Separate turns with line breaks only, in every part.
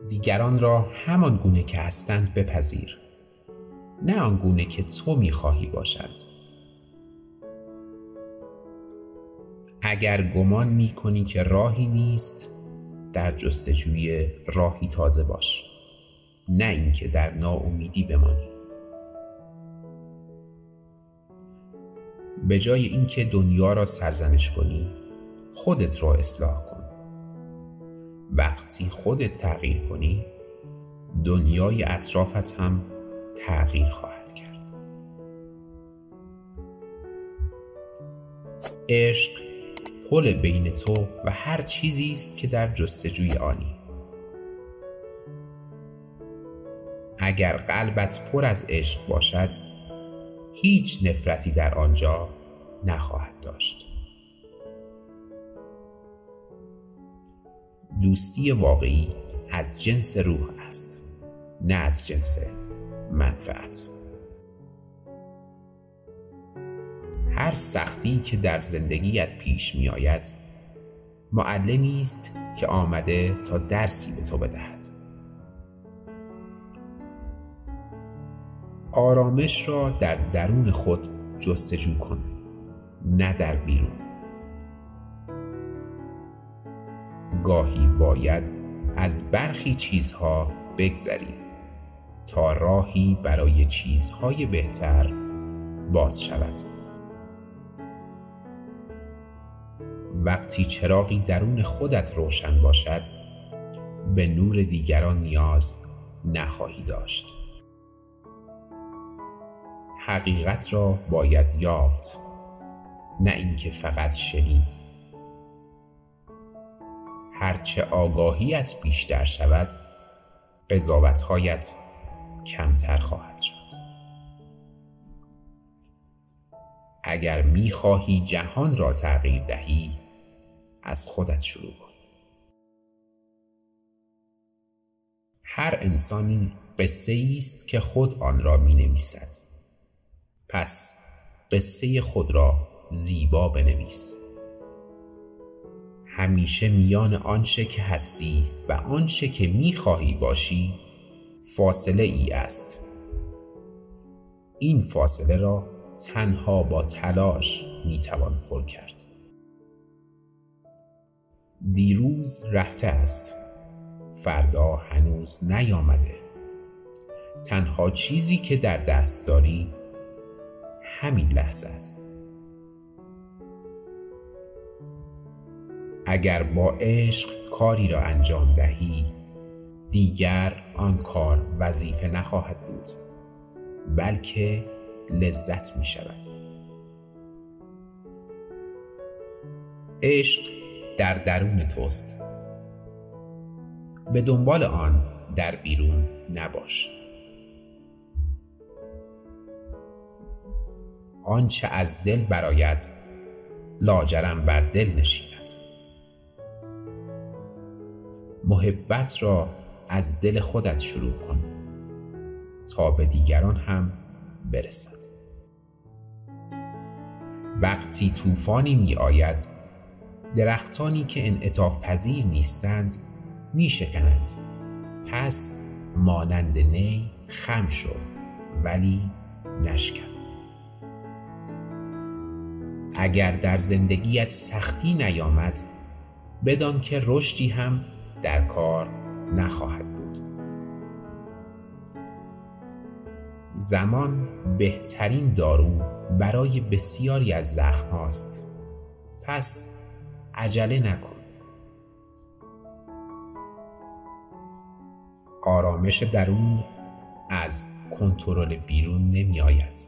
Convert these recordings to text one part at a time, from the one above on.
دیگران را همان گونه که هستند بپذیر، نه آن گونه که تو می‌خواهی باشد. اگر گمان می‌کنی که راهی نیست، در جستجوی راهی تازه باش، نه اینکه در ناامیدی بمانی. به جای اینکه دنیا را سرزنش کنی، خودت را اصلاح کن. وقتی خودت تغییر کنی، دنیای اطرافت هم تغییر خواهد کرد. عشق پل بین تو و هر چیزی است که در جستجوی آنی. اگر قلبت پر از عشق باشد، هیچ نفرتی در آنجا نخواهد داشت. دوستی واقعی از جنس روح است، نه از جنس منفعت. هر سختی که در زندگیت پیش می آید، معلمی است که آمده تا درسی به تو بدهد. آرامش را در درون خود جستجو کن، نه در بیرون. گاهی باید از برخی چیزها بگذری تا راهی برای چیزهای بهتر باز شود. وقتی چراغی درون خودت روشن باشد، به نور دیگران نیاز نخواهی داشت. حقیقت را باید یافت، نه اینکه فقط شنید. هرچه آگاهیت بیشتر شود، قضاوت‌هایت کمتر خواهد شد. اگر می‌خواهی جهان را تغییر دهی، از خودت شروع کن. هر انسانی قصه‌ای است که خود آن را می‌نویسد. پس قصه خود را زیبا بنویس. همیشه میان آنچه که هستی و آنچه که می‌خواهی باشی فاصله ای است. این فاصله را تنها با تلاش میتوان پر کرد. دیروز رفته است، فردا هنوز نیامده. تنها چیزی که در دست داری همین لحظه است. اگر با عشق کاری را انجام دهی، دیگر آن کار وظیفه نخواهد بود، بلکه لذت می شود. عشق در درون توست. به دنبال آن در بیرون نباش. آنچه از دل برآید لاجرم بر دل نشیند. محبت را از دل خودت شروع کن تا به دیگران هم برسد. وقتی طوفانی می آید، درختانی که انعطاف پذیر نیستند می شکنند. پس مانند نی خم شو، ولی نشکن. اگر در زندگیت سختی نیامد، بدان که رشدی هم در کار نخواهد بود. زمان بهترین دارو برای بسیاری از زخم هاست. پس عجله نکن. آرامش درون از کنترل بیرون نمی آید،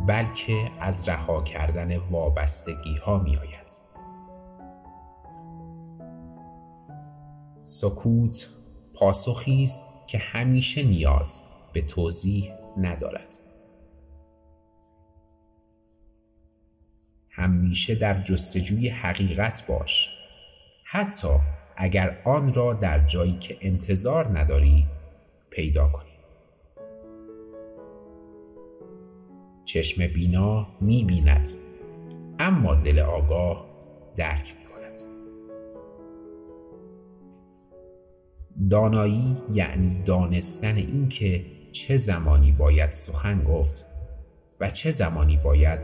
بلکه از رها کردن وابستگی ها می آید. سکوت پاسخی است که همیشه نیاز به توضیح ندارد. همیشه در جستجوی حقیقت باش، حتی اگر آن را در جایی که انتظار نداری پیدا کنی. چشم بینا می بیند، اما دل آگاه درک می کند. دانایی یعنی دانستن این که چه زمانی باید سخن گفت و چه زمانی باید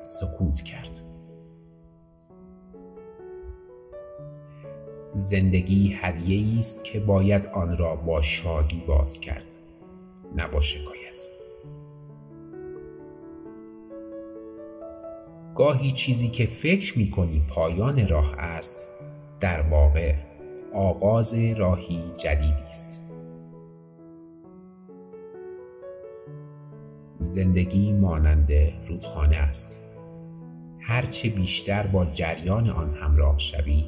سکوت کرد. زندگی هدیه‌ای است که باید آن را با شادی باز کرد، نه با شکایت. گاهی چیزی که فکر می‌کنی پایان راه است، در واقع آغاز راهی جدیدی است. زندگی مانند رودخانه است. هرچه بیشتر با جریان آن همراه شوی،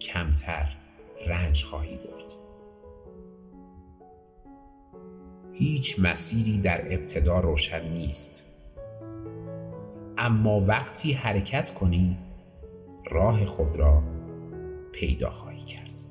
کمتر رنج خواهی برد. هیچ مسیری در ابتدا روشن نیست، اما وقتی حرکت کنی راه خود را پیدا خواهی کرد.